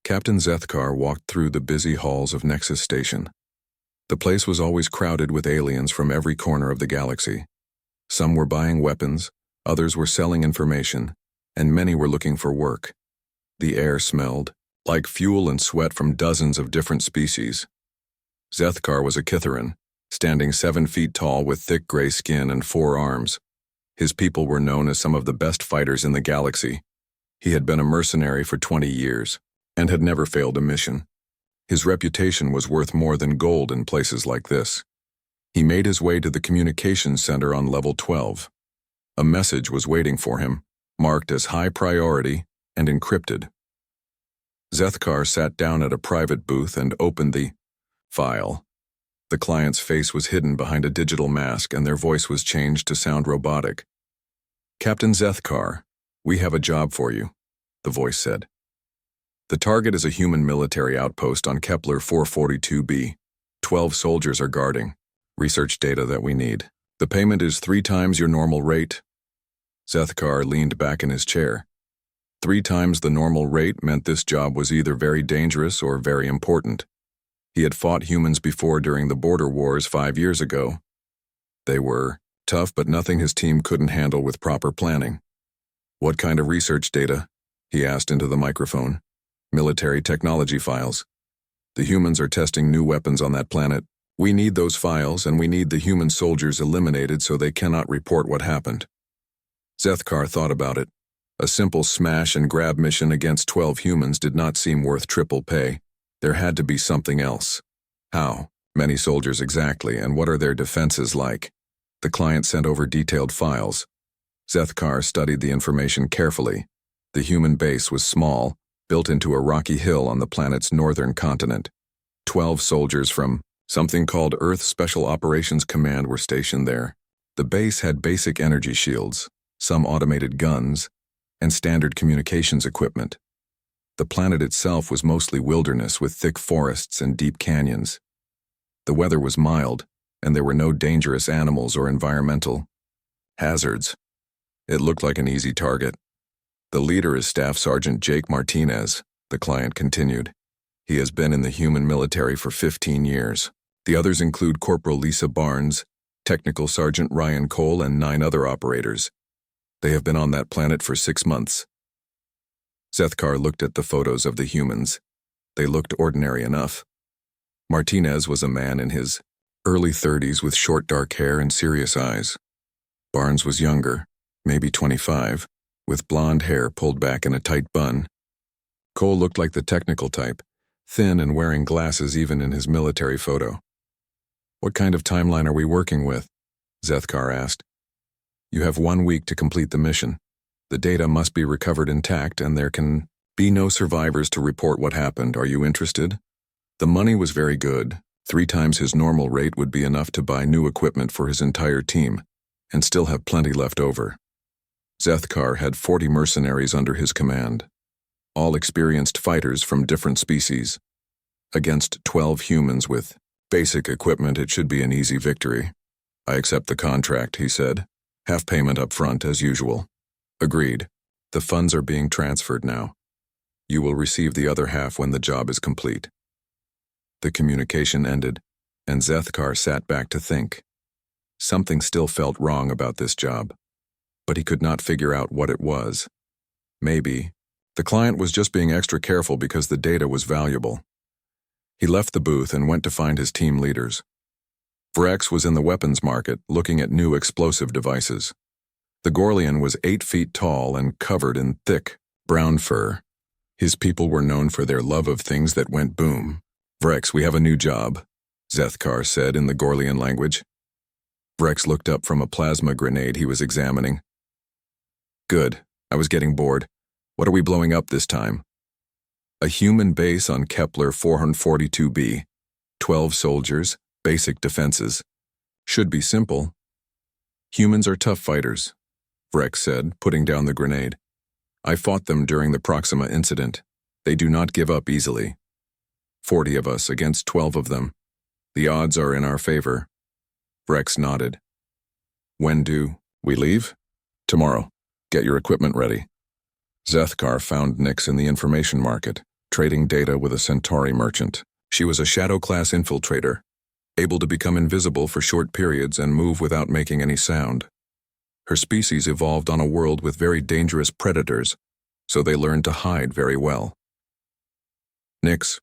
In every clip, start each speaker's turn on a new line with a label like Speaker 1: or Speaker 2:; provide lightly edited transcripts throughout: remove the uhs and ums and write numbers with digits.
Speaker 1: Captain Zethkar walked through the busy halls of Nexus Station. The place was always crowded with aliens from every corner of the galaxy. Some were buying weapons, others were selling information, and many were looking for work. The air smelled like fuel and sweat from dozens of different species. Zethkar was a Kitharan, standing 7 feet tall with thick gray skin and 4 arms. His people were known as some of the best fighters in the galaxy. He had been a mercenary for 20 years and had never failed a mission. His reputation was worth more than gold in places like this. He made his way to the communications center on level 12. A message was waiting for him, marked as high priority and encrypted. Zethkar sat down at a private booth and opened the file. The client's face was hidden behind a digital mask and their voice was changed to sound robotic. "Captain Zethkar, we have a job for you," the voice said. "The target is a human military outpost on Kepler 442b. 12 soldiers are guarding. Research data that we need. The payment is 3 times your normal rate." Zethkar leaned back in his chair. 3 times the normal rate meant this job was either very dangerous or very important. He had fought humans before during the border wars 5 years ago. They were tough, but nothing his team couldn't handle with proper planning. "What kind of research data?" he asked into the microphone. "Military technology files. The humans are testing new weapons on that planet. We need those files, and we need the human soldiers eliminated so they cannot report what happened." Zethkar thought about it. A simple smash-and-grab mission against 12 humans did not seem worth triple pay. There had to be something else. How? Many soldiers exactly, and what are their defenses like? The client sent over detailed files. Zethkar studied the information carefully. The human base was small, built into a rocky hill on the planet's northern continent. 12 soldiers from something called Earth Special Operations Command were stationed there. The base had basic energy shields, some automated guns, and standard communications equipment. The planet itself was mostly wilderness with thick forests and deep canyons. The weather was mild, and there were no dangerous animals or environmental hazards. It looked like an easy target. "The leader is Staff Sergeant Jake Martinez," the client continued. "He has been in the human military for 15 years. The others include Corporal Lisa Barnes, Technical Sergeant Ryan Cole, and 9 other operators. They have been on that planet for 6 months. Zethkar looked at the photos of the humans. They looked ordinary enough. Martinez was a man in his early 30s with short dark hair and serious eyes. Barnes was younger, maybe 25, with blonde hair pulled back in a tight bun. Cole looked like the technical type, thin and wearing glasses even in his military photo. "What kind of timeline are we working with?" Zethkar asked. "You have 1 week to complete the mission. The data must be recovered intact and there can be no survivors to report what happened. Are you interested?" The money was very good. 3 times his normal rate would be enough to buy new equipment for his entire team, and still have plenty left over. Zethkar had 40 mercenaries under his command, all experienced fighters from different species. Against 12 humans with basic equipment, it should be an easy victory. "I accept the contract," he said. "Half payment up front, as usual." "Agreed. The funds are being transferred now. You will receive the other half when the job is complete." The communication ended, and Zethkar sat back to think. Something still felt wrong about this job, but he could not figure out what it was. Maybe the client was just being extra careful because the data was valuable. He left the booth and went to find his team leaders. Vrex was in the weapons market looking at new explosive devices. The Gorlian was 8 feet tall and covered in thick, brown fur. His people were known for their love of things that went boom. "Vrex, we have a new job," Zethkar said in the Gorlian language. Vrex looked up from a plasma grenade he was examining. "Good. I was getting bored. What are we blowing up this time?" "A human base on Kepler 442b. 12 soldiers, basic defenses. Should be simple." "Humans are tough fighters," Vrex said, putting down the grenade. "I fought them during the Proxima incident. They do not give up easily. 40 of us against 12 of them. The odds are in our favor." Vrex nodded. "When do we leave?" "Tomorrow. Get your equipment ready." Zethkar found Nix in the information market. trading data with a Centauri merchant. She was a shadow-class infiltrator, able to become invisible for short periods and move without making any sound. Her species evolved on a world with very dangerous predators, so they learned to hide very well. "Nix,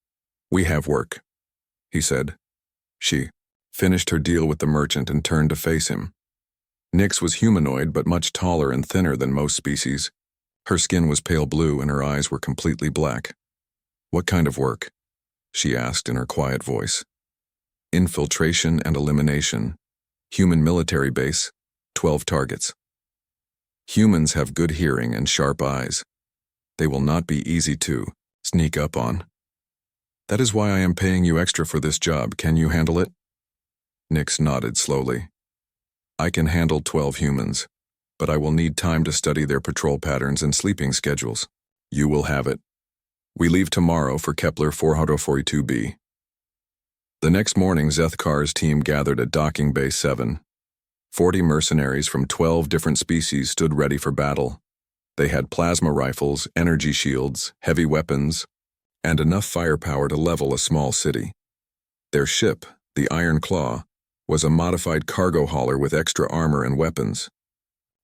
Speaker 1: we have work," he said. She finished her deal with the merchant and turned to face him. Nix was humanoid but much taller and thinner than most species. Her skin was pale blue and her eyes were completely black. "What kind of work?" she asked in her quiet voice. "Infiltration and elimination. Human military base, 12 targets. Humans have good hearing and sharp eyes. They will not be easy to sneak up on. That is why I am paying you extra for this job. Can you handle it?" Nix nodded slowly. "I can handle 12 humans, but I will need time to study their patrol patterns and sleeping schedules. You will have it. We leave tomorrow for Kepler 442b. The next morning, Zethkar's team gathered at Docking Bay 7. 40 mercenaries from 12 different species stood ready for battle. They had plasma rifles, energy shields, heavy weapons, and enough firepower to level a small city. Their ship, the Iron Claw, was a modified cargo hauler with extra armor and weapons.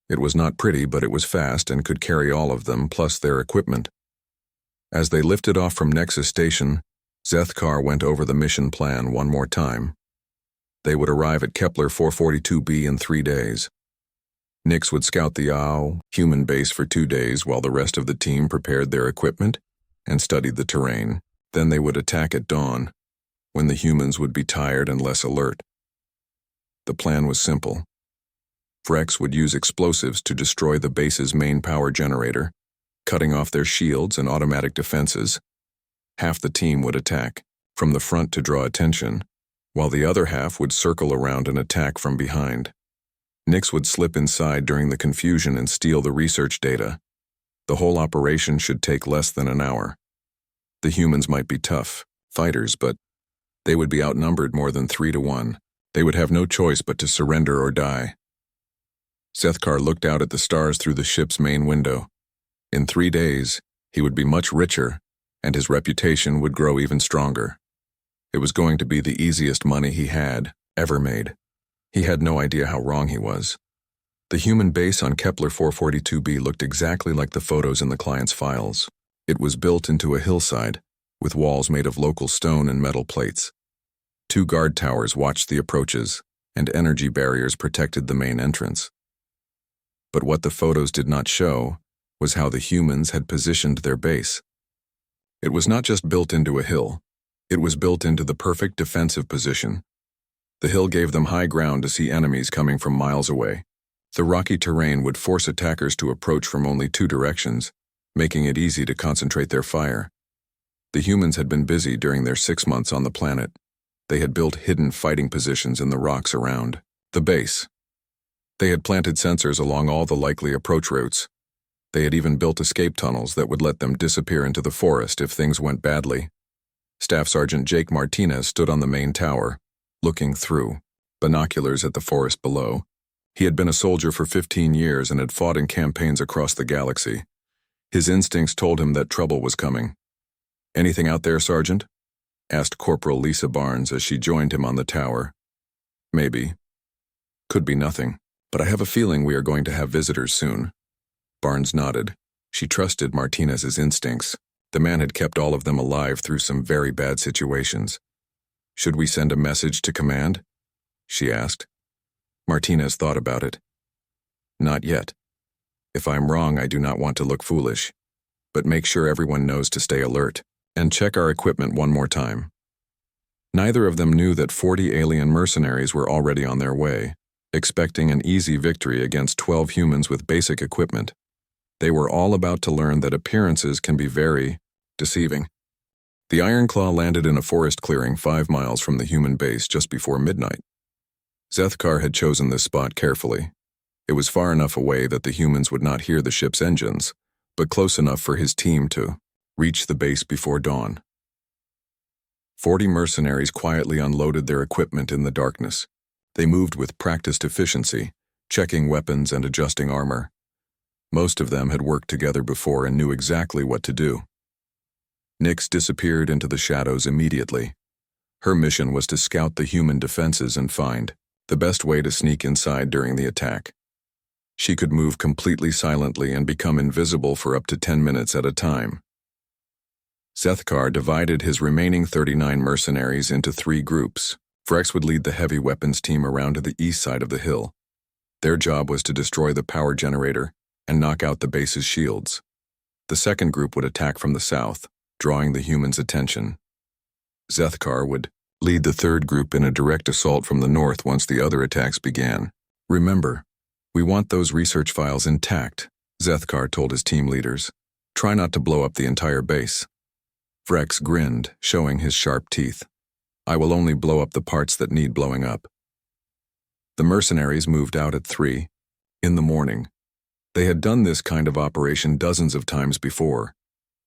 Speaker 1: It was not pretty, but it was fast and could carry all of them, plus their equipment. As they lifted off from Nexus Station, Zethkar went over the mission plan one more time. They would arrive at Kepler 442b in 3 days. Nix would scout the human base for 2 days while the rest of the team prepared their equipment and studied the terrain. Then they would attack at dawn, when the humans would be tired and less alert. The plan was simple. Vrex would use explosives to destroy the base's main power generator, cutting off their shields and automatic defenses. Half the team would attack from the front to draw attention, while the other half would circle around and attack from behind. Nix would slip inside during the confusion and steal the research data. The whole operation should take less than an hour. The humans might be tough fighters, but they would be outnumbered more than 3 to 1. They would have no choice but to surrender or die. Zethkar looked out at the stars through the ship's main window. In 3 days, he would be much richer, and his reputation would grow even stronger. It was going to be the easiest money he had ever made. He had no idea how wrong he was. The human base on Kepler 442b looked exactly like the photos in the client's files. It was built into a hillside, with walls made of local stone and metal plates. 2 guard towers watched the approaches, and energy barriers protected the main entrance. But what the photos did not show was how the humans had positioned their base. It was not just built into a hill. It was built into the perfect defensive position. The hill gave them high ground to see enemies coming from miles away. The rocky terrain would force attackers to approach from only 2 directions, making it easy to concentrate their fire. The humans had been busy during their 6 months on the planet. They had built hidden fighting positions in the rocks around the base. They had planted sensors along all the likely approach routes. They had even built escape tunnels that would let them disappear into the forest if things went badly. Staff Sergeant Jake Martinez stood on the main tower, looking through binoculars at the forest below. He had been a soldier for 15 years and had fought in campaigns across the galaxy. His instincts told him that trouble was coming. "Anything out there, Sergeant?" asked Corporal Lisa Barnes as she joined him on the tower. "Maybe. Could be nothing, but I have a feeling we are going to have visitors soon." Barnes nodded. She trusted Martinez's instincts. The man had kept all of them alive through some very bad situations. "Should we send a message to command?" she asked. Martinez thought about it. "Not yet. If I'm wrong, I do not want to look foolish. But make sure everyone knows to stay alert, and check our equipment one more time." Neither of them knew that 40 alien mercenaries were already on their way, expecting an easy victory against 12 humans with basic equipment. They were all about to learn that appearances can be very deceiving. The Iron Claw landed in a forest clearing 5 miles from the human base just before midnight. Zethkar had chosen this spot carefully. It was far enough away that the humans would not hear the ship's engines, but close enough for his team to reach the base before dawn. 40 mercenaries quietly unloaded their equipment in the darkness. They moved with practiced efficiency, checking weapons and adjusting armor. Most of them had worked together before and knew exactly what to do. Nyx disappeared into the shadows immediately. Her mission was to scout the human defenses and find the best way to sneak inside during the attack. She could move completely silently and become invisible for up to 10 minutes at a time. Zethkar divided his remaining 39 mercenaries into 3 groups. Vrex would lead the heavy weapons team around to the east side of the hill. Their job was to destroy the power generator and knock out the base's shields. The second group would attack from the south, drawing the humans' attention. Zethkar would lead the third group in a direct assault from the north once the other attacks began. Remember, we want those research files intact, Zethkar told his team leaders. Try not to blow up the entire base. Vrex grinned, showing his sharp teeth. I will only blow up the parts that need blowing up. The mercenaries moved out at 3 in the morning. They had done this kind of operation dozens of times before.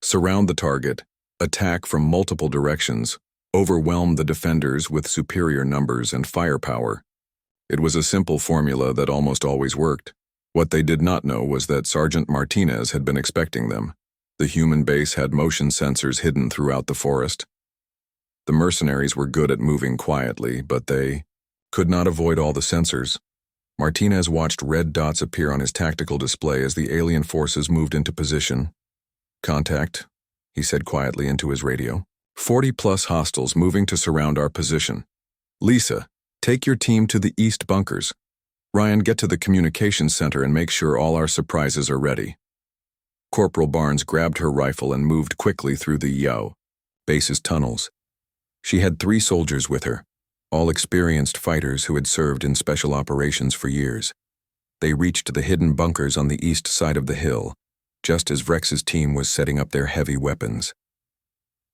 Speaker 1: Surround the target, attack from multiple directions, overwhelm the defenders with superior numbers and firepower. It was a simple formula that almost always worked. What they did not know was that Sergeant Martinez had been expecting them. The human base had motion sensors hidden throughout the forest. The mercenaries were good at moving quietly, but they could not avoid all the sensors. Martinez watched red dots appear on his tactical display as the alien forces moved into position. Contact, he said quietly into his radio. 40+ hostiles moving to surround our position. Lisa, take your team to the east bunkers. Ryan, get to the communications center and make sure all our surprises are ready. Corporal Barnes grabbed her rifle and moved quickly through the base's tunnels. She had 3 soldiers with her, all experienced fighters who had served in special operations for years. They reached the hidden bunkers on the east side of the hill, just as Vrex's team was setting up their heavy weapons.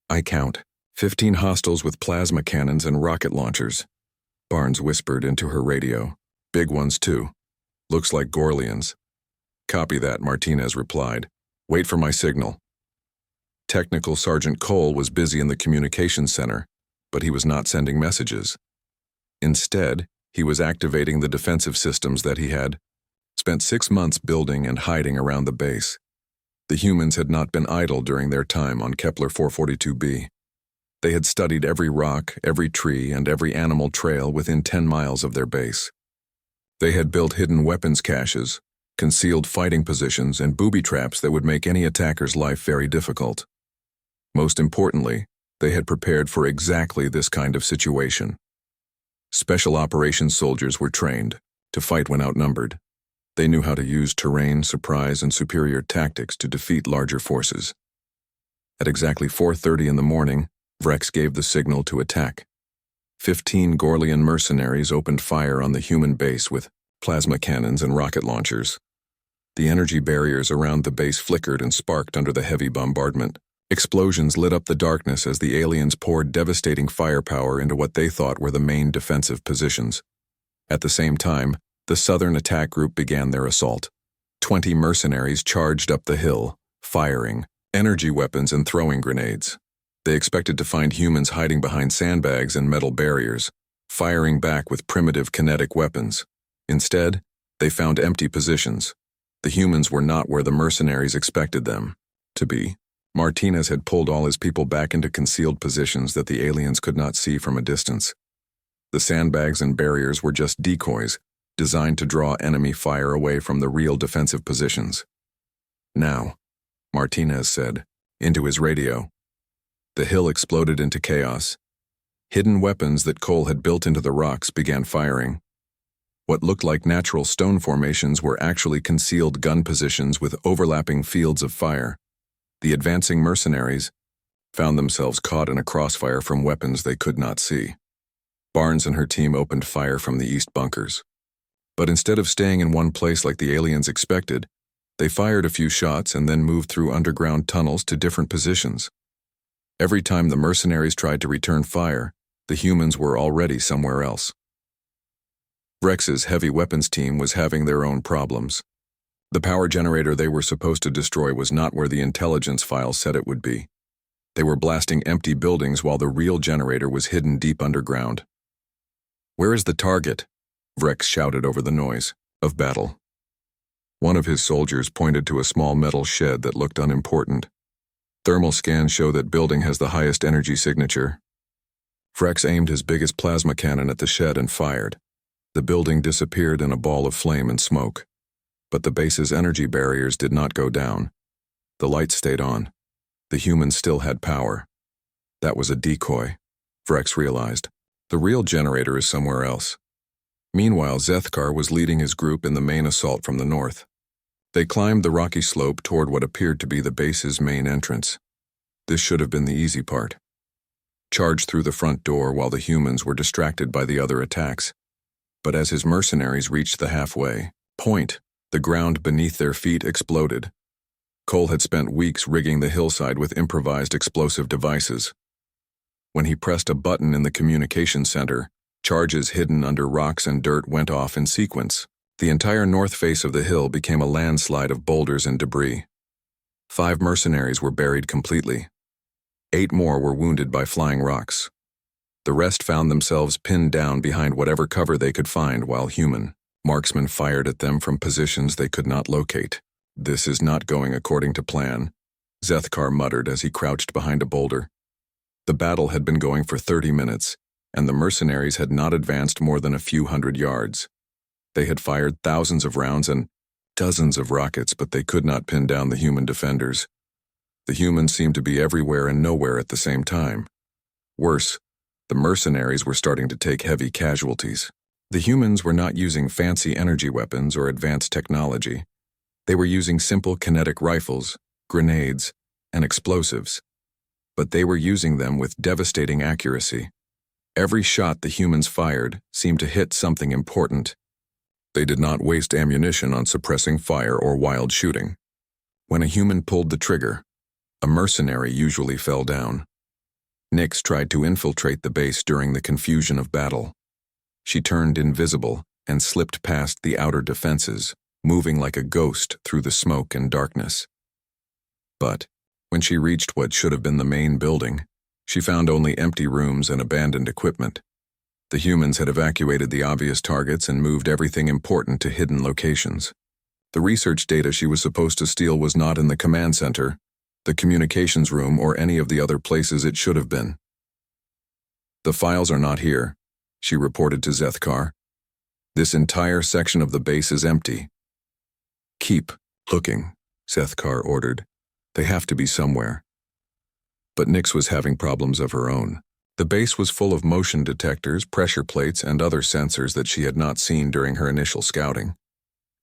Speaker 1: I count 15 hostiles with plasma cannons and rocket launchers, Barnes whispered into her radio. Big ones too. Looks like Gorlians. Copy that, Martinez replied. Wait for my signal. Technical Sergeant Cole was busy in the communications center, but he was not sending messages. Instead, he was activating the defensive systems that he had spent 6 months building and hiding around the base. The humans had not been idle during their time on Kepler 442b. They had studied every rock, every tree, and every animal trail within 10 miles of their base. They had built hidden weapons caches, concealed fighting positions, and booby traps that would make any attacker's life very difficult. Most importantly, they had prepared for exactly this kind of situation. Special operations soldiers were trained to fight when outnumbered. They knew how to use terrain, surprise, and superior tactics to defeat larger forces. At exactly 4:30 in the morning, Vrex gave the signal to attack. 15 Gorlian mercenaries opened fire on the human base with plasma cannons and rocket launchers. The energy barriers around the base flickered and sparked under the heavy bombardment. Explosions lit up the darkness as the aliens poured devastating firepower into what they thought were the main defensive positions. At the same time, the Southern Attack Group began their assault. 20 mercenaries charged up the hill, firing energy weapons and throwing grenades. They expected to find humans hiding behind sandbags and metal barriers, firing back with primitive kinetic weapons. Instead, they found empty positions. The humans were not where the mercenaries expected them to be. Martinez had pulled all his people back into concealed positions that the aliens could not see from a distance. The sandbags and barriers were just decoys, designed to draw enemy fire away from the real defensive positions. Now, Martinez said, into his radio. The hill exploded into chaos. Hidden weapons that Cole had built into the rocks began firing. What looked like natural stone formations were actually concealed gun positions with overlapping fields of fire. The advancing mercenaries found themselves caught in a crossfire from weapons they could not see. Barnes and her team opened fire from the east bunkers. But instead of staying in one place like the aliens expected, they fired a few shots and then moved through underground tunnels to different positions. Every time the mercenaries tried to return fire, the humans were already somewhere else. Vrex's heavy weapons team was having their own problems. The power generator they were supposed to destroy was not where the intelligence file said it would be. They were blasting empty buildings while the real generator was hidden deep underground. "Where is the target?" Vrex shouted over the noise of battle. One of his soldiers pointed to a small metal shed that looked unimportant. Thermal scans show that building has the highest energy signature. Frex aimed his biggest plasma cannon at the shed and fired. The building disappeared in a ball of flame and smoke. But the base's energy barriers did not go down. The lights stayed on. The humans still had power. That was a decoy, Frex realized. The real generator is somewhere else. Meanwhile, Zethkar was leading his group in the main assault from the north. They climbed the rocky slope toward what appeared to be the base's main entrance. This should have been the easy part. Charge through the front door while the humans were distracted by the other attacks. But as his mercenaries reached the halfway point, the ground beneath their feet exploded. Cole had spent weeks rigging the hillside with improvised explosive devices. When he pressed a button in the communication center, charges hidden under rocks and dirt went off in sequence. The entire north face of the hill became a landslide of boulders and debris. 5 mercenaries were buried completely. 8 more were wounded by flying rocks. The rest found themselves pinned down behind whatever cover they could find while human marksmen fired at them from positions they could not locate. "This is not going according to plan," Zethkar muttered as he crouched behind a boulder. The battle had been going for 30 minutes, and the mercenaries had not advanced more than a few hundred yards. They had fired thousands of rounds and dozens of rockets, but they could not pin down the human defenders. The humans seemed to be everywhere and nowhere at the same time. Worse, the mercenaries were starting to take heavy casualties. The humans were not using fancy energy weapons or advanced technology. They were using simple kinetic rifles, grenades, and explosives. But they were using them with devastating accuracy. Every shot the humans fired seemed to hit something important. They did not waste ammunition on suppressing fire or wild shooting. When a human pulled the trigger, a mercenary usually fell down. Nyx tried to infiltrate the base during the confusion of battle. She turned invisible and slipped past the outer defenses, moving like a ghost through the smoke and darkness. But when she reached what should have been the main building, she found only empty rooms and abandoned equipment. The humans had evacuated the obvious targets and moved everything important to hidden locations. The research data she was supposed to steal was not in the command center, the communications room, or any of the other places it should have been. "The files are not here," she reported to Zethkar. "This entire section of the base is empty." "Keep looking," Zethkar ordered. "They have to be somewhere." But Nyx was having problems of her own. The base was full of motion detectors, pressure plates, and other sensors that she had not seen during her initial scouting.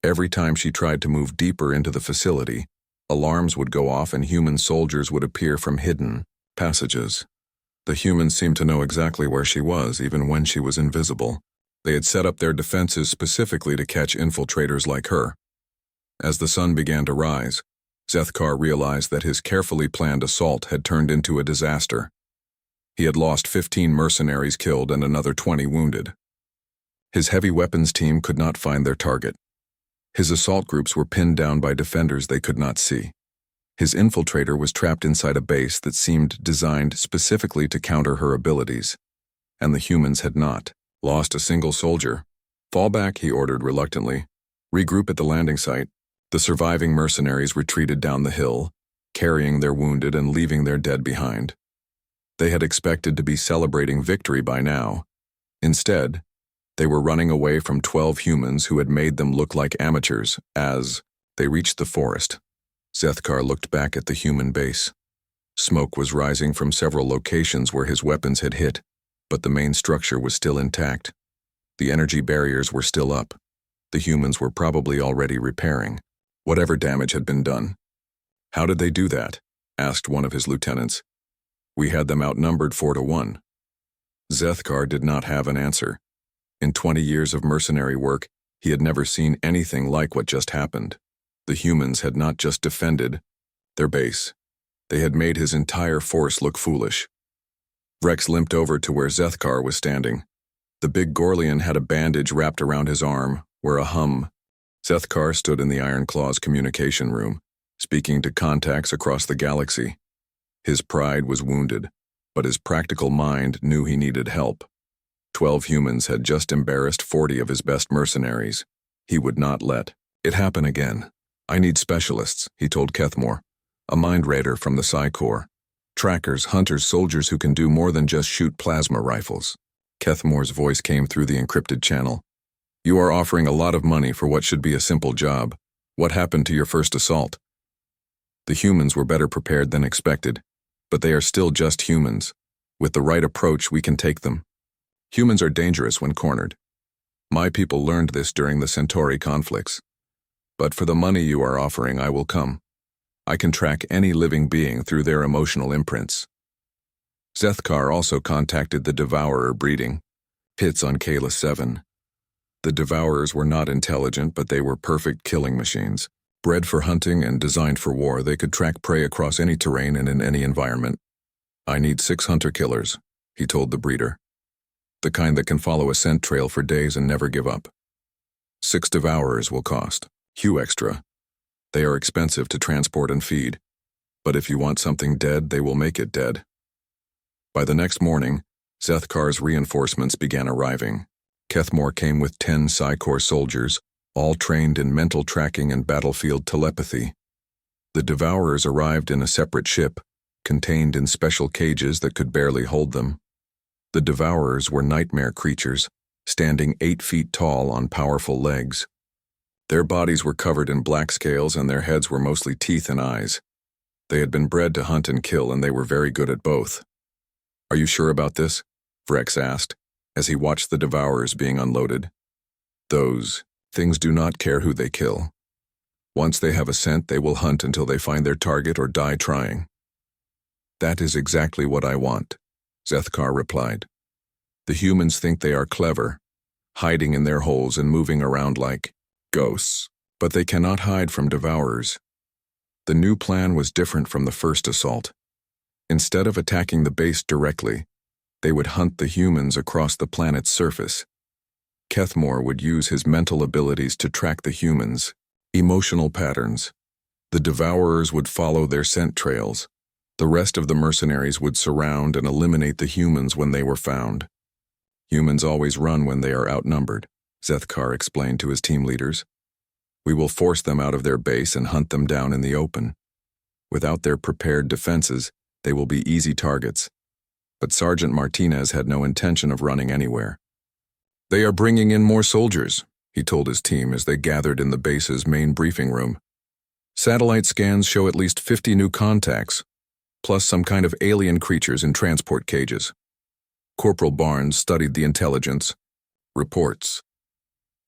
Speaker 1: Every time she tried to move deeper into the facility, alarms would go off and human soldiers would appear from hidden passages. The humans seemed to know exactly where she was, even when she was invisible. They had set up their defenses specifically to catch infiltrators like her. As the sun began to rise, Zethkar realized that his carefully planned assault had turned into a disaster. He had lost 15 mercenaries killed and another 20 wounded. His heavy weapons team could not find their target. His assault groups were pinned down by defenders they could not see. His infiltrator was trapped inside a base that seemed designed specifically to counter her abilities, and the humans had not lost a single soldier. "Fall back," he ordered reluctantly. "Regroup at the landing site." The surviving mercenaries retreated down the hill, carrying their wounded and leaving their dead behind. They had expected to be celebrating victory by now. Instead, they were running away from 12 humans who had made them look like amateurs. As they reached the forest, Zethkar looked back at the human base. Smoke was rising from several locations where his weapons had hit, but the main structure was still intact. The energy barriers were still up. The humans were probably already repairing whatever damage had been done. "How did they do that?" asked one of his lieutenants. "We had them outnumbered 4-1. Zethkar did not have an answer. In 20 years of mercenary work, he had never seen anything like what just happened. The humans had not just defended their base. They had made his entire force look foolish. Rex limped over to where Zethkar was standing. The big Gorlian had a bandage wrapped around his arm, where a hum. Zethkar stood in the Iron Claw's communication room, speaking to contacts across the galaxy. His pride was wounded, but his practical mind knew he needed help. 12 humans had just embarrassed 40 of his best mercenaries. He would not let it happen again. "I need specialists," he told Kethmore. a mind raider from the Psi Corps. Trackers, hunters, soldiers who can do more than just shoot plasma rifles. Kethmore's voice came through the encrypted channel. You are offering a lot of money for what should be a simple job. What happened to your first assault? The humans were better prepared than expected, but they are still just humans. With the right approach, we can take them. Humans are dangerous when cornered. My people learned this during the Centauri conflicts. But for the money you are offering, I will come. I can track any living being through their emotional imprints. Zethkar also contacted the Devourer breeding pits on Kala 7. The Devourers were not intelligent, but they were perfect killing machines. Bred for hunting and designed for war, they could track prey across any terrain and in any environment. I need 6 hunter-killers, he told the breeder. The kind that can follow a scent trail for days and never give up. 6 Devourers will cost. Few extra. They are expensive to transport and feed, but if you want something dead, they will make it dead. By the next morning, Zethkar's reinforcements began arriving. Kethmore came with 10 Psi Corps soldiers, all trained in mental tracking and battlefield telepathy. The Devourers arrived in a separate ship, contained in special cages that could barely hold them. The Devourers were nightmare creatures, standing 8 feet tall on powerful legs. Their bodies were covered in black scales and their heads were mostly teeth and eyes. They had been bred to hunt and kill, and they were very good at both. Are you sure about this? Vrex asked, as he watched the Devourers being unloaded. Those things do not care who they kill. Once they have a scent, they will hunt until they find their target or die trying. That is exactly what I want, Zethkar replied. The humans think they are clever, hiding in their holes and moving around like ghosts, but they cannot hide from Devourers. The new plan was different from the first assault. Instead of attacking the base directly, they would hunt the humans across the planet's surface. Kethmore would use his mental abilities to track the humans' emotional patterns. The Devourers would follow their scent trails. The rest of the mercenaries would surround and eliminate the humans when they were found. Humans always run when they are outnumbered, Zethkar explained to his team leaders. We will force them out of their base and hunt them down in the open. Without their prepared defenses, they will be easy targets. But Sergeant Martinez had no intention of running anywhere. They are bringing in more soldiers, he told his team as they gathered in the base's main briefing room. Satellite scans show at least 50 new contacts, plus some kind of alien creatures in transport cages. Corporal Barnes studied the intelligence. Reports.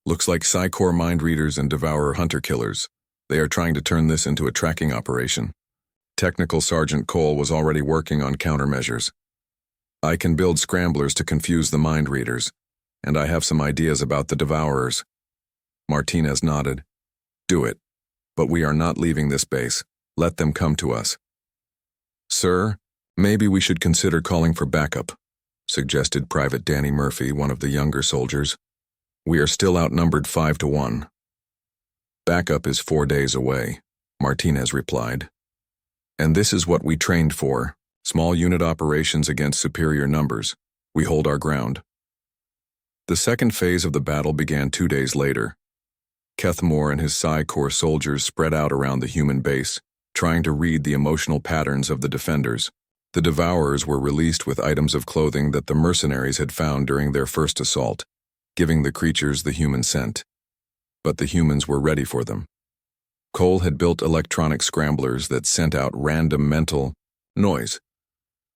Speaker 1: Looks like Psi Corps mind readers and Devourer hunter-killers. They are trying to turn this into a tracking operation. Technical Sergeant Cole was already working on countermeasures. I can build scramblers to confuse the mind readers, and I have some ideas about the Devourers. Martinez nodded. Do it. But we are not leaving this base. Let them come to us. Sir, maybe we should consider calling for backup, suggested Private Danny Murphy, one of the younger soldiers. We are still outnumbered 5-1. Backup is 4 days away, Martinez replied. And this is what we trained for, small unit operations against superior numbers. We hold our ground. The second phase of the battle began 2 days later. Kethmore and his Psi Corps soldiers spread out around the human base, trying to read the emotional patterns of the defenders. The Devourers were released with items of clothing that the mercenaries had found during their first assault, giving the creatures the human scent. But the humans were ready for them. Cole had built electronic scramblers that sent out random mental noise,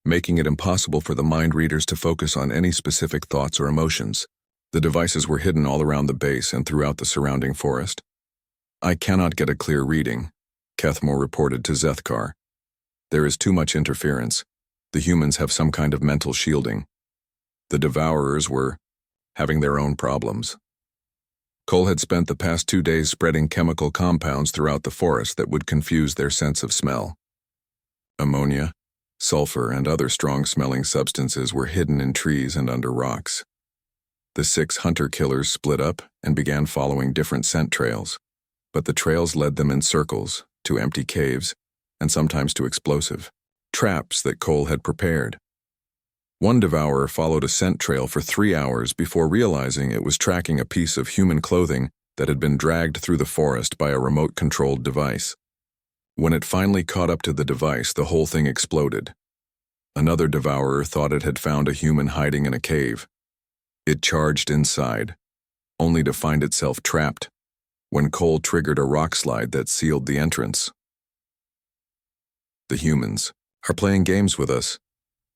Speaker 1: making it impossible for the mind readers to focus on any specific thoughts or emotions. The devices were hidden all around the base and throughout the surrounding forest. I cannot get a clear reading, Kethmore reported to Zethkar. There is too much interference. The humans have some kind of mental shielding. The Devourers were having their own problems. Cole had spent the past 2 days spreading chemical compounds throughout the forest that would confuse their sense of smell. Ammonia, sulfur, and other strong-smelling substances were hidden in trees and under rocks. The 6 hunter-killers split up and began following different scent trails, but the trails led them in circles, to empty caves, and sometimes to explosive traps that Cole had prepared. One Devourer followed a scent trail for 3 hours before realizing it was tracking a piece of human clothing that had been dragged through the forest by a remote-controlled device. When it finally caught up to the device, the whole thing exploded. Another devourer thought it had found a human hiding in a cave. It charged inside, only to find itself trapped when Cole triggered a rock slide that sealed the entrance. "The humans are playing games with us,"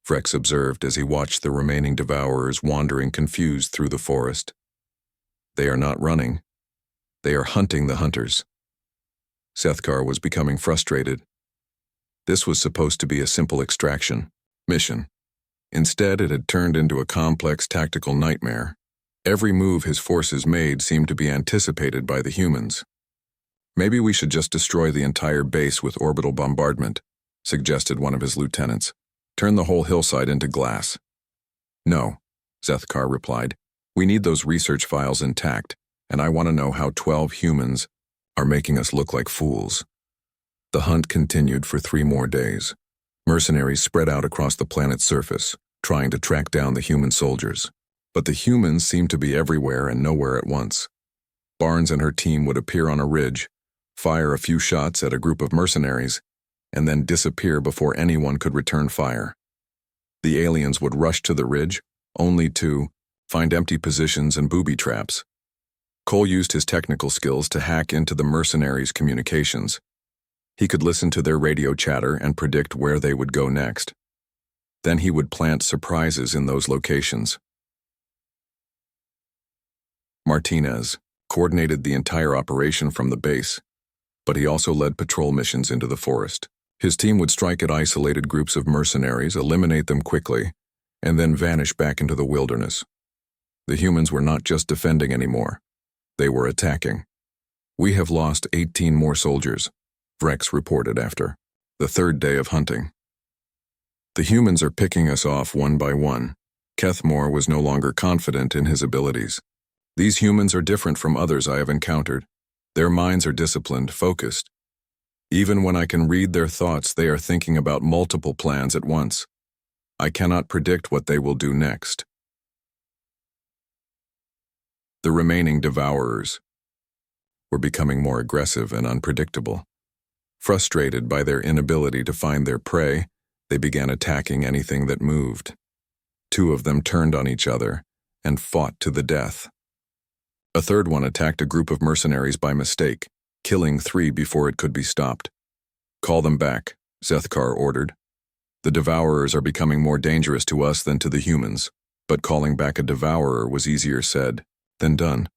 Speaker 1: Vrex observed as he watched the remaining devourers wandering confused through the forest. "They are not running. They are hunting the hunters." Sethkar was becoming frustrated. This was supposed to be a simple extraction mission. Instead, it had turned into a complex tactical nightmare. Every move his forces made seemed to be anticipated by the humans. "Maybe we should just destroy the entire base with orbital bombardment," suggested one of his lieutenants. "Turn the whole hillside into glass." "No," Sethkar replied. "We need those research files intact, and I want to know how 12 humans are making us look like fools." The hunt continued for 3 more days. Mercenaries spread out across the planet's surface, trying to track down the human soldiers. But the humans seemed to be everywhere and nowhere at once. Barnes and her team would appear on a ridge, fire a few shots at a group of mercenaries, and then disappear before anyone could return fire. The aliens would rush to the ridge, only to find empty positions and booby traps. Cole used his technical skills to hack into the mercenaries' communications. He could listen to their radio chatter and predict where they would go next. Then he would plant surprises in those locations. Martinez coordinated the entire operation from the base, but he also led patrol missions into the forest. His team would strike at isolated groups of mercenaries, eliminate them quickly, and then vanish back into the wilderness. The humans were not just defending anymore. They were attacking. "We have lost 18 more soldiers," Vrex reported after the 3rd day of hunting. "The humans are picking us off one by one." Kethmore was no longer confident in his abilities. "These humans are different from others I have encountered. Their minds are disciplined, focused. Even when I can read their thoughts, they are thinking about multiple plans at once. I cannot predict what they will do next." The remaining devourers were becoming more aggressive and unpredictable. Frustrated by their inability to find their prey, they began attacking anything that moved. 2 of them turned on each other and fought to the death. A 3rd one attacked a group of mercenaries by mistake, killing 3 before it could be stopped. "Call them back," Sethkar ordered. "The devourers are becoming more dangerous to us than to the humans," but calling back a devourer was easier said than done.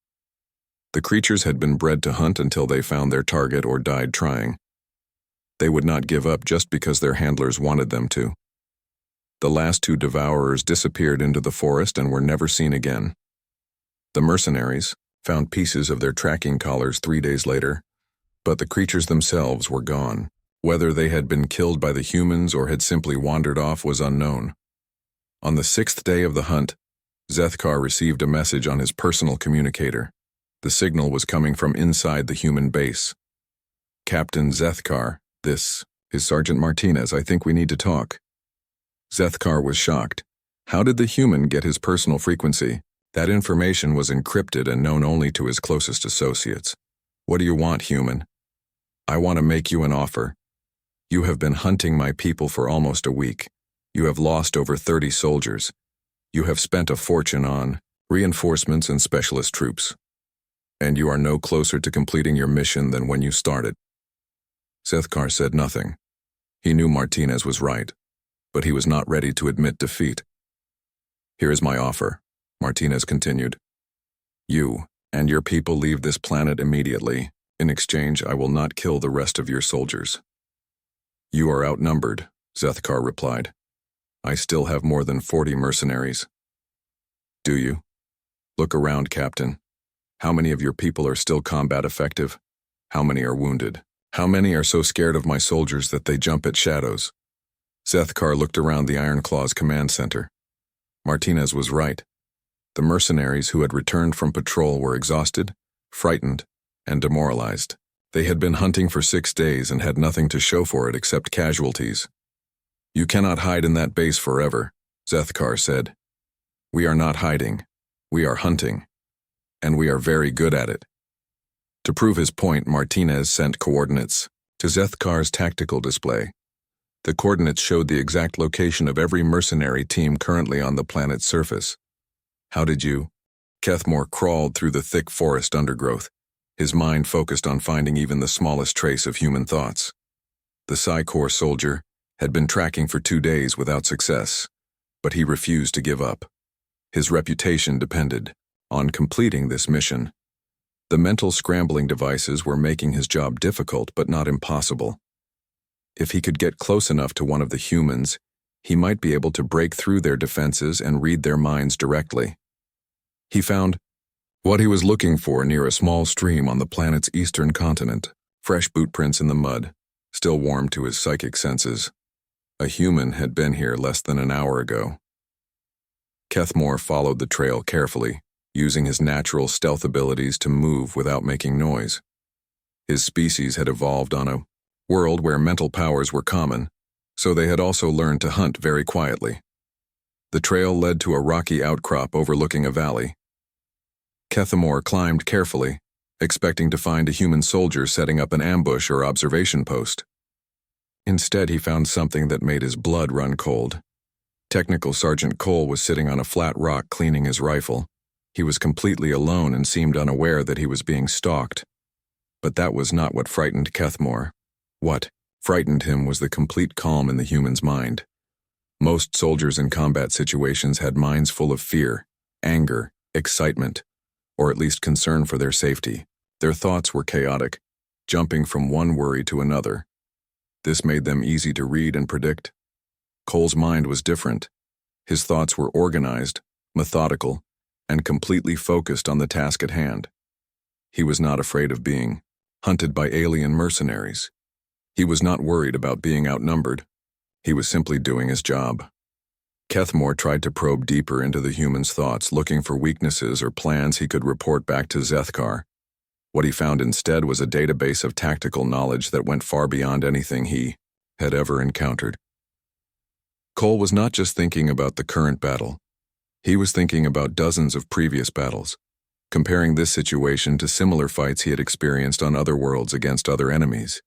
Speaker 1: The creatures had been bred to hunt until they found their target or died trying. They would not give up just because their handlers wanted them to. The last 2 devourers disappeared into the forest and were never seen again. The mercenaries found pieces of their tracking collars 3 days later, but the creatures themselves were gone. Whether they had been killed by the humans or had simply wandered off was unknown. On the 6th day of the hunt, Sethkar received a message on his personal communicator. The signal was coming from inside the human base. "Captain Sethkar, this is Sergeant Martinez. I think we need to talk." Sethkar was shocked. How did the human get his personal frequency? That information was encrypted and known only to his closest associates. "What do you want, human?" "I want to make you an offer. You have been hunting my people for almost a week. You have lost over 30 soldiers. You have spent a fortune on reinforcements and specialist troops. And you are no closer to completing your mission than when you started." Sethkar said nothing. He knew Martinez was right, but he was not ready to admit defeat. "Here is my offer," Martinez continued. "You and your people leave this planet immediately. In exchange, I will not kill the rest of your soldiers." "You are outnumbered," Sethkar replied. "I still have more than 40 mercenaries." "Do you? Look around, Captain. How many of your people are still combat effective? How many are wounded? How many are so scared of my soldiers that they jump at shadows?" Sethkar looked around the Ironclaw's command center. Martinez was right. The mercenaries who had returned from patrol were exhausted, frightened, and demoralized. They had been hunting for 6 days and had nothing to show for it except casualties. "You cannot hide in that base forever," Sethkar said. "We are not hiding. We are hunting. And we are very good at it." To prove his point, Martinez sent coordinates to Zethkar's tactical display. The coordinates showed the exact location of every mercenary team currently on the planet's surface. How did you? Kethmore crawled through the thick forest undergrowth, his mind focused on finding even the smallest trace of human thoughts. The Psi-Corps soldier had been tracking for 2 days without success, but he refused to give up. His reputation depended on completing this mission. The mental scrambling devices were making his job difficult but not impossible. If he could get close enough to one of the humans, he might be able to break through their defenses and read their minds directly. He found what he was looking for near a small stream on the planet's eastern continent, fresh boot prints in the mud, still warm to his psychic senses. A human had been here less than an hour ago. Kethmore followed the trail carefully, using his natural stealth abilities to move without making noise. His species had evolved on a world where mental powers were common, so they had also learned to hunt very quietly. The trail led to a rocky outcrop overlooking a valley. Kethmore climbed carefully, expecting to find a human soldier setting up an ambush or observation post. Instead, he found something that made his blood run cold. Technical Sergeant Cole was sitting on a flat rock cleaning his rifle. He was completely alone and seemed unaware that he was being stalked. But that was not what frightened Kethmore. What frightened him was the complete calm in the human's mind. Most soldiers in combat situations had minds full of fear, anger, excitement, or at least concern for their safety. Their thoughts were chaotic, jumping from one worry to another. This made them easy to read and predict. Cole's mind was different. His thoughts were organized, methodical, and completely focused on the task at hand. He was not afraid of being hunted by alien mercenaries. He was not worried about being outnumbered. He was simply doing his job. Kethmore tried to probe deeper into the human's thoughts, looking for weaknesses or plans he could report back to Zethkar. What he found instead was a database of tactical knowledge that went far beyond anything he had ever encountered. Cole was not just thinking about the current battle. He was thinking about dozens of previous battles, comparing this situation to similar fights he had experienced on other worlds against other enemies.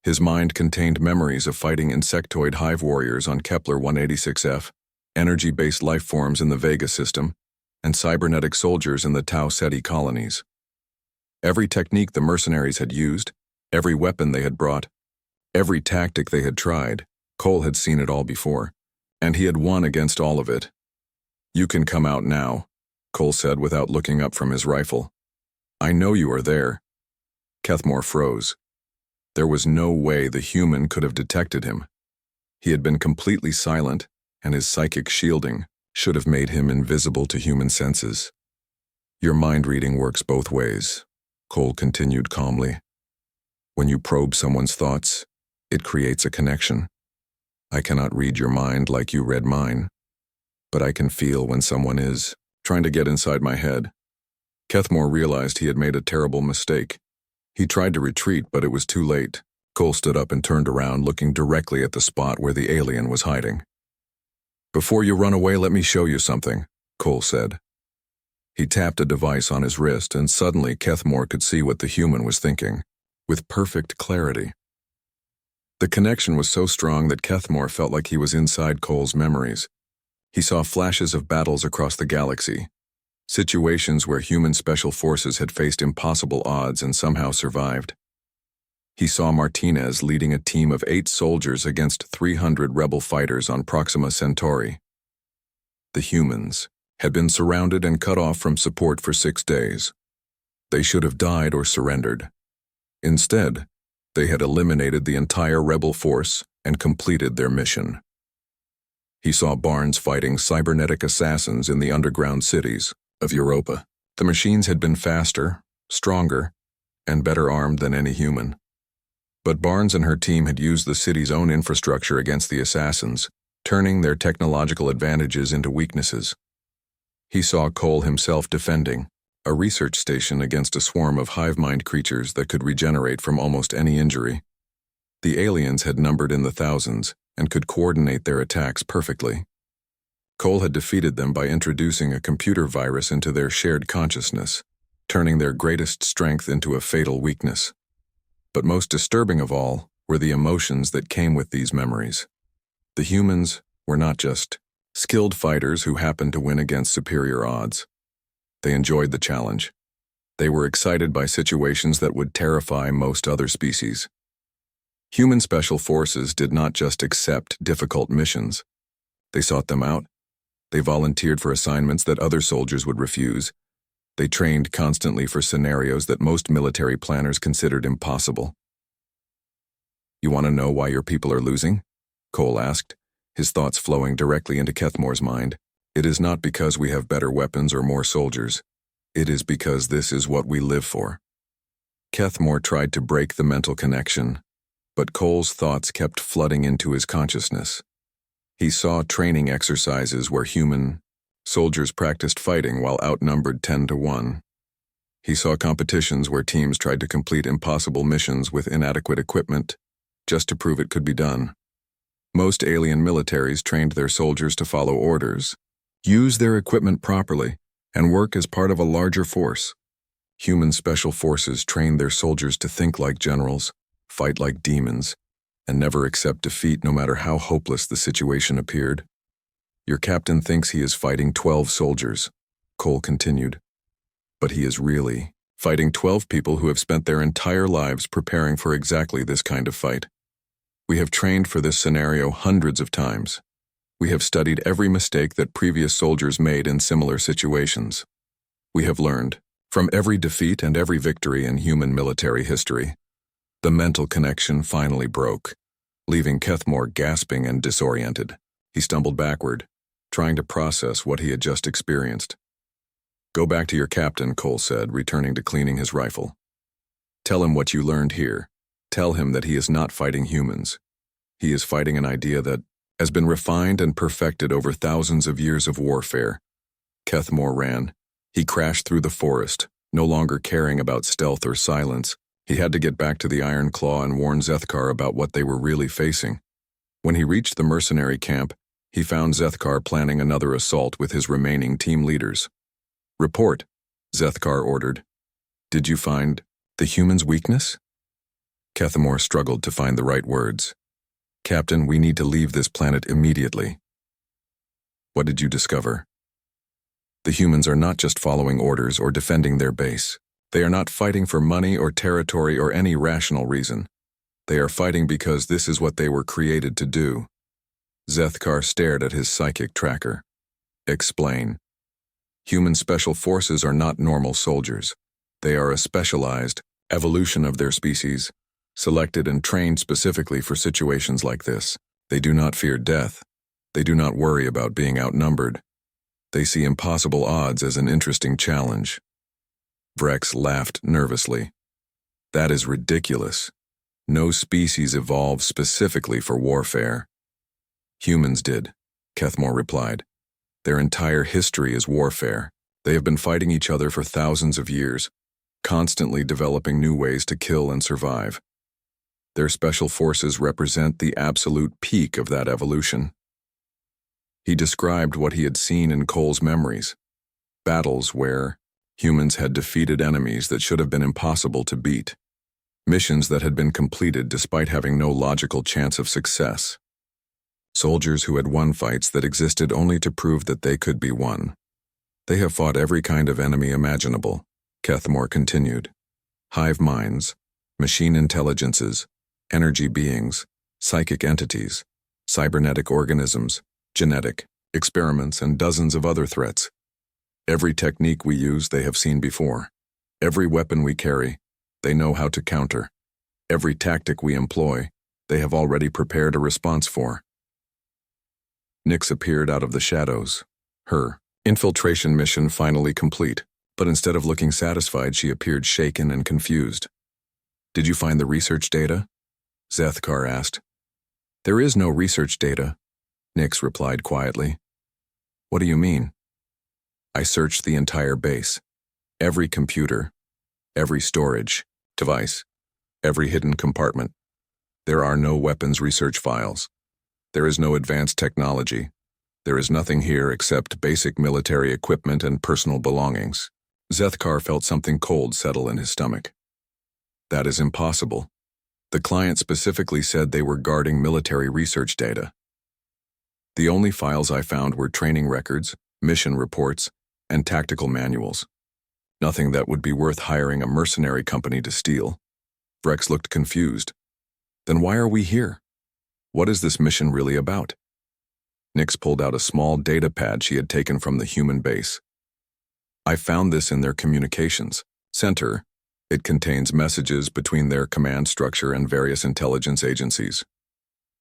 Speaker 1: His mind contained memories of fighting insectoid hive warriors on Kepler 186f, energy-based life forms in the Vega system, and cybernetic soldiers in the Tau Ceti colonies. Every technique the mercenaries had used, every weapon they had brought, every tactic they had tried, Cole had seen it all before, and he had won against all of it. "You can come out now," Cole said without looking up from his rifle. "I know you are there." Kethmore froze. There was no way the human could have detected him. He had been completely silent, and his psychic shielding should have made him invisible to human senses. "Your mind reading works both ways," Cole continued calmly. "When you probe someone's thoughts, it creates a connection. I cannot read your mind like you read mine, but I can feel when someone is trying to get inside my head." Kethmore realized he had made a terrible mistake. He tried to retreat, but it was too late. Cole stood up and turned around, looking directly at the spot where the alien was hiding. "Before you run away, let me show you something," Cole said. He tapped a device on his wrist, and suddenly Kethmore could see what the human was thinking, with perfect clarity. The connection was so strong that Kethmore felt like he was inside Cole's memories. He saw flashes of battles across the galaxy, situations where human special forces had faced impossible odds and somehow survived. He saw Martinez leading a team of 8 soldiers against 300 rebel fighters on Proxima Centauri. The humans had been surrounded and cut off from support for 6 days. They should have died or surrendered. Instead, they had eliminated the entire rebel force and completed their mission. He saw Barnes fighting cybernetic assassins in the underground cities of Europa. The machines had been faster, stronger, and better armed than any human. But Barnes and her team had used the city's own infrastructure against the assassins, turning their technological advantages into weaknesses. He saw Cole himself defending a research station against a swarm of hive-mind creatures that could regenerate from almost any injury. The aliens had numbered in the thousands and could coordinate their attacks perfectly. Cole had defeated them by introducing a computer virus into their shared consciousness, turning their greatest strength into a fatal weakness. But most disturbing of all were the emotions that came with these memories. The humans were not just skilled fighters who happened to win against superior odds. They enjoyed the challenge. They were excited by situations that would terrify most other species. Human special forces did not just accept difficult missions. They sought them out. They volunteered for assignments that other soldiers would refuse. They trained constantly for scenarios that most military planners considered impossible. "You want to know why your people are losing?" Cole asked, his thoughts flowing directly into Kethmore's mind. "It is not because we have better weapons or more soldiers. It is because this is what we live for." Kethmore tried to break the mental connection, but Cole's thoughts kept flooding into his consciousness. He saw training exercises where human soldiers practiced fighting while outnumbered 10-1. He saw competitions where teams tried to complete impossible missions with inadequate equipment just to prove it could be done. Most alien militaries trained their soldiers to follow orders, use their equipment properly, and work as part of a larger force. Human special forces trained their soldiers to think like generals, fight like demons, and never accept defeat no matter how hopeless the situation appeared. "Your captain thinks he is fighting 12 soldiers," Cole continued. "But he is really fighting 12 people who have spent their entire lives preparing for exactly this kind of fight. We have trained for this scenario hundreds of times. We have studied every mistake that previous soldiers made in similar situations. We have learned from every defeat and every victory in human military history." The mental connection finally broke, leaving Kethmore gasping and disoriented. He stumbled backward, trying to process what he had just experienced. "Go back to your captain," Cole said, returning to cleaning his rifle. "Tell him what you learned here. Tell him that he is not fighting humans. He is fighting an idea that has been refined and perfected over thousands of years of warfare." Kethmore ran. He crashed through the forest, no longer caring about stealth or silence. He had to get back to the Iron Claw and warn Zethkar about what they were really facing. When he reached the mercenary camp, he found Zethkar planning another assault with his remaining team leaders. "Report," Zethkar ordered. "Did you find the human's weakness?" Kethmore struggled to find the right words. "Captain, we need to leave this planet immediately." "What did you discover?" "The humans are not just following orders or defending their base. They are not fighting for money or territory or any rational reason. They are fighting because this is what they were created to do." Zethkar stared at his psychic tracker. "Explain." "Human special forces are not normal soldiers. They are a specialized evolution of their species, selected and trained specifically for situations like this. They do not fear death. They do not worry about being outnumbered. They see impossible odds as an interesting challenge." Vrex laughed nervously. "That is ridiculous. No species evolved specifically for warfare." "Humans did," Kethmore replied. "Their entire history is warfare. They have been fighting each other for thousands of years, constantly developing new ways to kill and survive. Their special forces represent the absolute peak of that evolution." He described what he had seen in Cole's memories, battles where humans had defeated enemies that should have been impossible to beat, missions that had been completed despite having no logical chance of success, soldiers who had won fights that existed only to prove that they could be won. "They have fought every kind of enemy imaginable," Kethmore continued. "Hive minds, machine intelligences, energy beings, psychic entities, cybernetic organisms, genetic experiments, and dozens of other threats. Every technique we use they have seen before. Every weapon we carry, they know how to counter. Every tactic we employ, they have already prepared a response for." Nyx appeared out of the shadows, her infiltration mission finally complete, but instead of looking satisfied, she appeared shaken and confused. "Did you find the research data?" Zethkar asked. "There is no research data," Nyx replied quietly. "What do you mean?" "I searched the entire base. Every computer, every storage device, every hidden compartment. There are no weapons research files. There is no advanced technology. There is nothing here except basic military equipment and personal belongings." Zethkar felt something cold settle in his stomach. "That is impossible," The client specifically said they were guarding military research data. The only files I found were training records, mission reports, and tactical manuals. Nothing that would be worth hiring a mercenary company to steal. Rex looked confused. Then why are we here? What is this mission really about? Nix pulled out a small data pad she had taken from the human base. I found this in their communications center. It contains messages between their command structure and various intelligence agencies.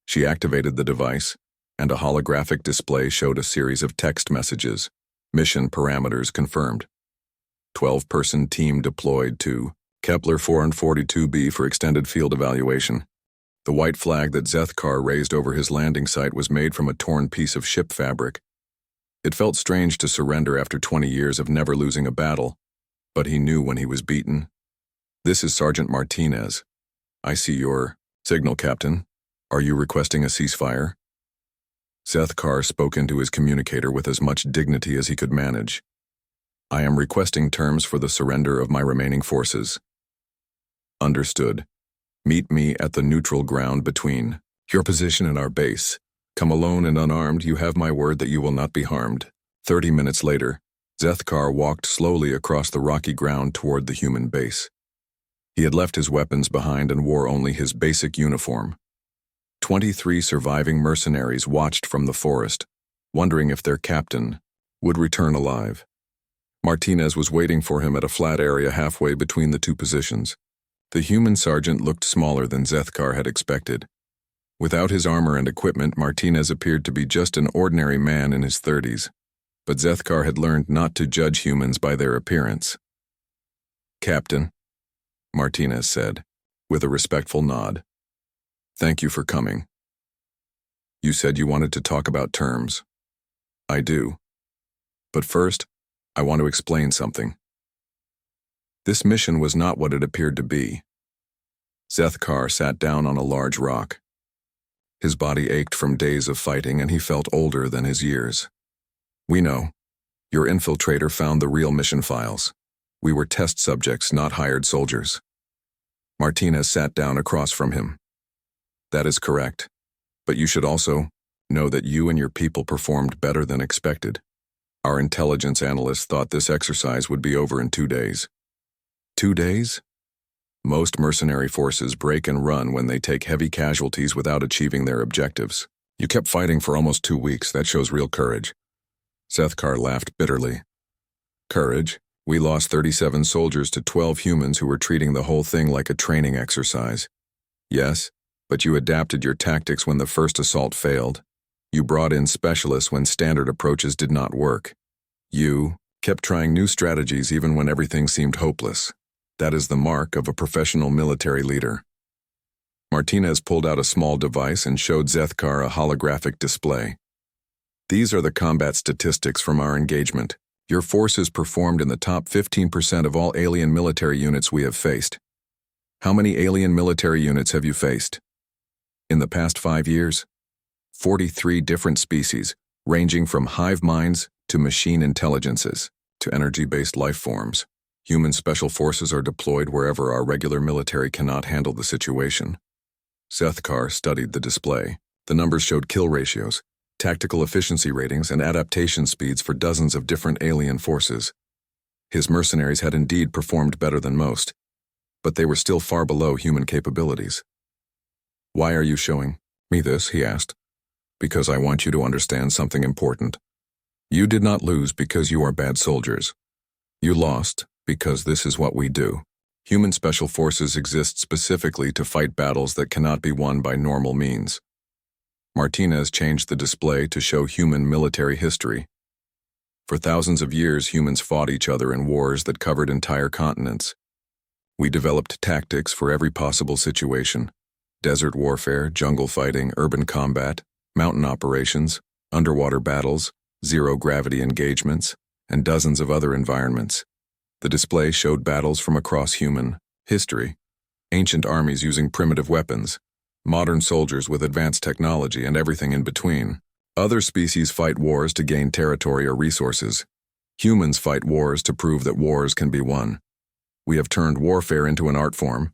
Speaker 1: She activated the device, and a holographic display showed a series of text messages. Mission parameters confirmed. 12-person team deployed to Kepler 442b for extended field evaluation. The white flag that Zethkar raised over his landing site was made from a torn piece of ship fabric. It felt strange to surrender after 20 years of never losing a battle, but he knew when he was beaten. This is Sergeant Martinez. I see your signal, Captain. Are you requesting a ceasefire? Zethkar spoke into his communicator with as much dignity as he could manage. I am requesting terms for the surrender of my remaining forces. Understood. Meet me at the neutral ground between your position and our base. Come alone and unarmed, you have my word that you will not be harmed. 30 minutes later, Zethkar walked slowly across the rocky ground toward the human base. He had left his weapons behind and wore only his basic uniform. 23 surviving mercenaries watched from the forest, wondering if their captain would return alive. Martinez was waiting for him at a flat area halfway between the two positions. The human sergeant looked smaller than Zethkar had expected. Without his armor and equipment, Martinez appeared to be just an ordinary man in his 30s. But Zethkar had learned not to judge humans by their appearance. Captain, Martinez said, with a respectful nod. Thank you for coming. You said you wanted to talk about terms. I do. But first, I want to explain something. This mission was not what it appeared to be. Zethkar sat down on a large rock. His body ached from days of fighting and he felt older than his years. We know. Your infiltrator found the real mission files. We were test subjects, not hired soldiers. Martinez sat down across from him. That is correct. But you should also know that you and your people performed better than expected. Our intelligence analysts thought this exercise would be over in 2 days. 2 days? Most mercenary forces break and run when they take heavy casualties without achieving their objectives. You kept fighting for almost 2 weeks. That shows real courage. Zethkar laughed bitterly. Courage? We lost 37 soldiers to 12 humans who were treating the whole thing like a training exercise. Yes, but you adapted your tactics when the first assault failed. You brought in specialists when standard approaches did not work. You kept trying new strategies even when everything seemed hopeless. That is the mark of a professional military leader. Martinez pulled out a small device and showed Zethkar a holographic display. These are the combat statistics from our engagement. Your forces performed in the top 15% of all alien military units we have faced. How many alien military units have you faced? In the past 5 years? 43 different species, ranging from hive minds to machine intelligences to energy-based life forms. Human special forces are deployed wherever our regular military cannot handle the situation. Zethkar studied the display. The numbers showed kill ratios, tactical efficiency ratings, and adaptation speeds for dozens of different alien forces. His mercenaries had indeed performed better than most, but they were still far below human capabilities. Why are you showing me this? He asked. Because I want you to understand something important. You did not lose because you are bad soldiers. You lost because this is what we do. Human special forces exist specifically to fight battles that cannot be won by normal means. Martinez changed the display to show human military history. For thousands of years, humans fought each other in wars that covered entire continents. We developed tactics for every possible situation: desert warfare, jungle fighting, urban combat, mountain operations, underwater battles, zero-gravity engagements, and dozens of other environments. The display showed battles from across human history, ancient armies using primitive weapons, modern soldiers with advanced technology, and everything in between. Other species fight wars to gain territory or resources. Humans fight wars to prove that wars can be won. We have turned warfare into an art form.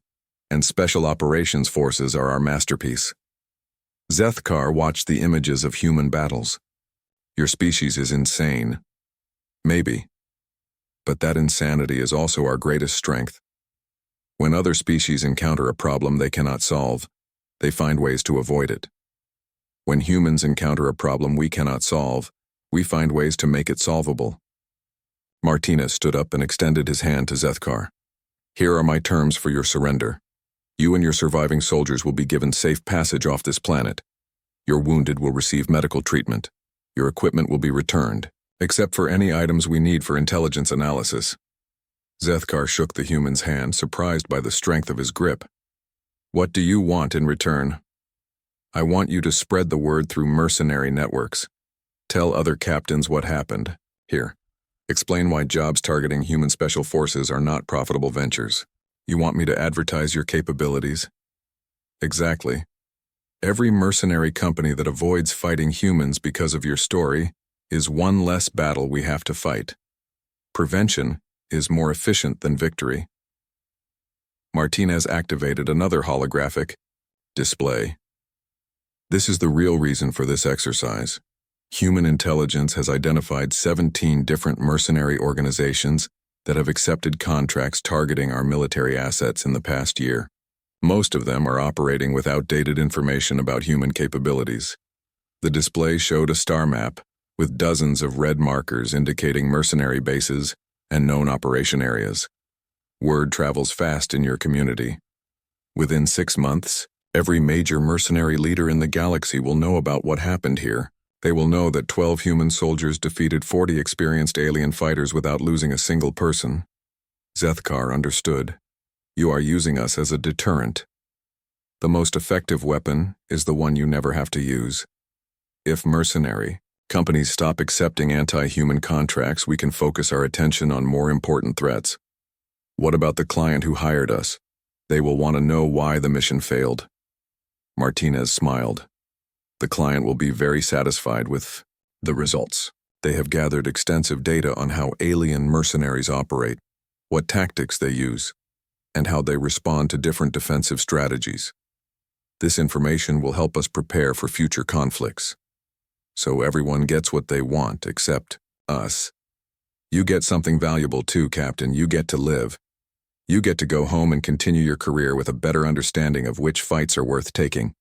Speaker 1: and Special Operations Forces are our masterpiece. Zethkar watched the images of human battles. Your species is insane. Maybe. But that insanity is also our greatest strength. When other species encounter a problem they cannot solve, they find ways to avoid it. When humans encounter a problem we cannot solve, we find ways to make it solvable. Martinez stood up and extended his hand to Zethkar. Here are my terms for your surrender. You and your surviving soldiers will be given safe passage off this planet. Your wounded will receive medical treatment. Your equipment will be returned, except for any items we need for intelligence analysis. Zethkar shook the human's hand, surprised by the strength of his grip. What do you want in return? I want you to spread the word through mercenary networks. Tell other captains what happened. Here, explain why jobs targeting human special forces are not profitable ventures. You want me to advertise your capabilities? Exactly. Every mercenary company that avoids fighting humans because of your story is one less battle we have to fight. Prevention is more efficient than victory. Martinez activated another holographic display. This is the real reason for this exercise. Human intelligence has identified 17 different mercenary organizations that have accepted contracts targeting our military assets in the past year. Most of them are operating with outdated information about human capabilities. The display showed a star map with dozens of red markers indicating mercenary bases and known operation areas. Word travels fast in your community. Within 6 months, every major mercenary leader in the galaxy will know about what happened here. They will know that 12 human soldiers defeated 40 experienced alien fighters without losing a single person. Zethkar understood. You are using us as a deterrent. The most effective weapon is the one you never have to use. If mercenary companies stop accepting anti-human contracts, we can focus our attention on more important threats. What about the client who hired us? They will want to know why the mission failed. Martinez smiled. The client will be very satisfied with the results. They have gathered extensive data on how alien mercenaries operate, what tactics they use, and how they respond to different defensive strategies. This information will help us prepare for future conflicts. So everyone gets what they want except us. You get something valuable too, Captain. You get to live. You get to go home and continue your career with a better understanding of which fights are worth taking.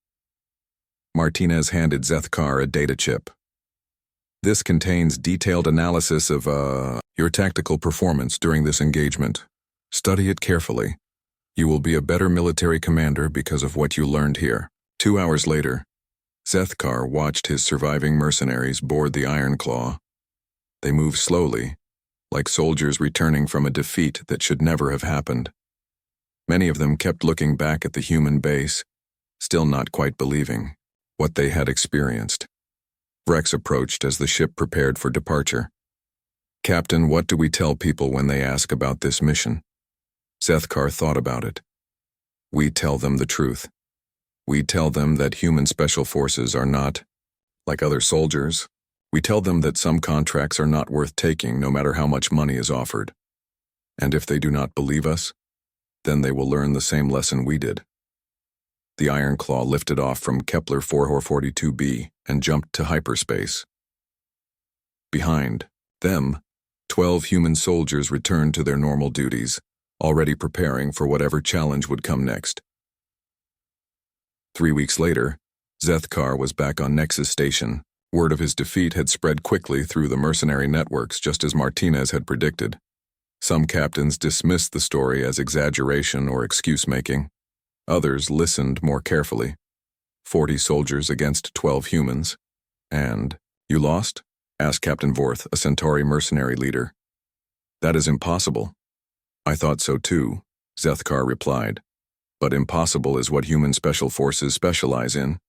Speaker 1: Martinez handed Zethkar a data chip. This contains detailed analysis of, your tactical performance during this engagement. Study it carefully. You will be a better military commander because of what you learned here. 2 hours later, Zethkar watched his surviving mercenaries board the Iron Claw. They moved slowly, like soldiers returning from a defeat that should never have happened. Many of them kept looking back at the human base, still not quite believing what they had experienced. Rex approached as the ship prepared for departure. Captain, what do we tell people when they ask about this mission? Zethkar thought about it. We tell them the truth. We tell them that human special forces are not like other soldiers. We tell them that some contracts are not worth taking no matter how much money is offered. And if they do not believe us, then they will learn the same lesson we did. The Iron Claw lifted off from Kepler 442b and jumped to hyperspace. Behind them, 12 human soldiers returned to their normal duties, already preparing for whatever challenge would come next. 3 weeks later, Zethkar was back on Nexus Station. Word of his defeat had spread quickly through the mercenary networks, just as Martinez had predicted. Some captains dismissed the story as exaggeration or excuse-making. Others listened more carefully. 40 soldiers against 12 humans. And, you lost? Asked Captain Vorth, a Centauri mercenary leader. That is impossible. I thought so too, Zethkar replied. But impossible is what human special forces specialize in.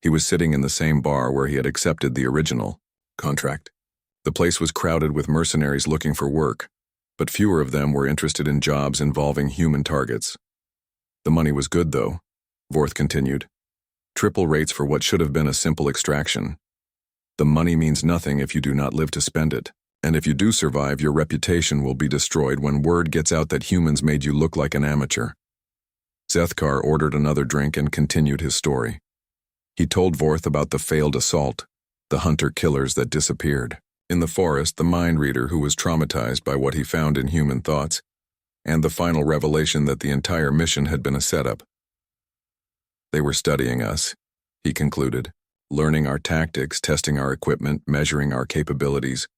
Speaker 1: He was sitting in the same bar where he had accepted the original contract. The place was crowded with mercenaries looking for work, but fewer of them were interested in jobs involving human targets. The money was good, though, Vorth continued. Triple rates for what should have been a simple extraction. The money means nothing if you do not live to spend it, and if you do survive, your reputation will be destroyed when word gets out that humans made you look like an amateur. Zethkar ordered another drink and continued his story. He told Vorth about the failed assault, the hunter-killers that disappeared, in the forest, the mind reader who was traumatized by what he found in human thoughts, and the final revelation that the entire mission had been a setup. They were studying us, he concluded, learning our tactics, testing our equipment, measuring our capabilities.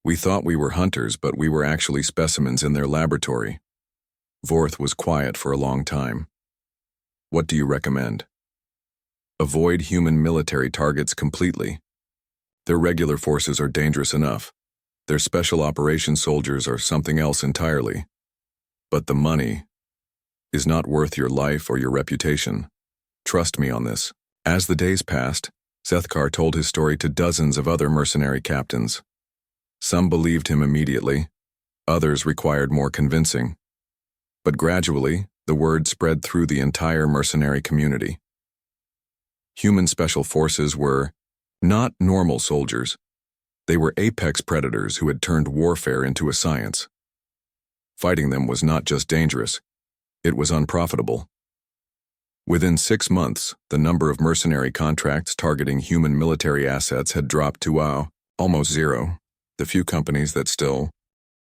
Speaker 1: We thought we were hunters, but we were actually specimens in their laboratory. Vorth was quiet for a long time. What do you recommend? Avoid human military targets completely. Their regular forces are dangerous enough. Their special operations soldiers are something else entirely. But the money is not worth your life or your reputation. Trust me on this. As the days passed, Zethkar told his story to dozens of other mercenary captains. Some believed him immediately, others required more convincing. But gradually, the word spread through the entire mercenary community. Human special forces were not normal soldiers. They were apex predators who had turned warfare into a science. Fighting them was not just dangerous, it was unprofitable. Within 6 months, the number of mercenary contracts targeting human military assets had dropped to almost zero. The few companies that still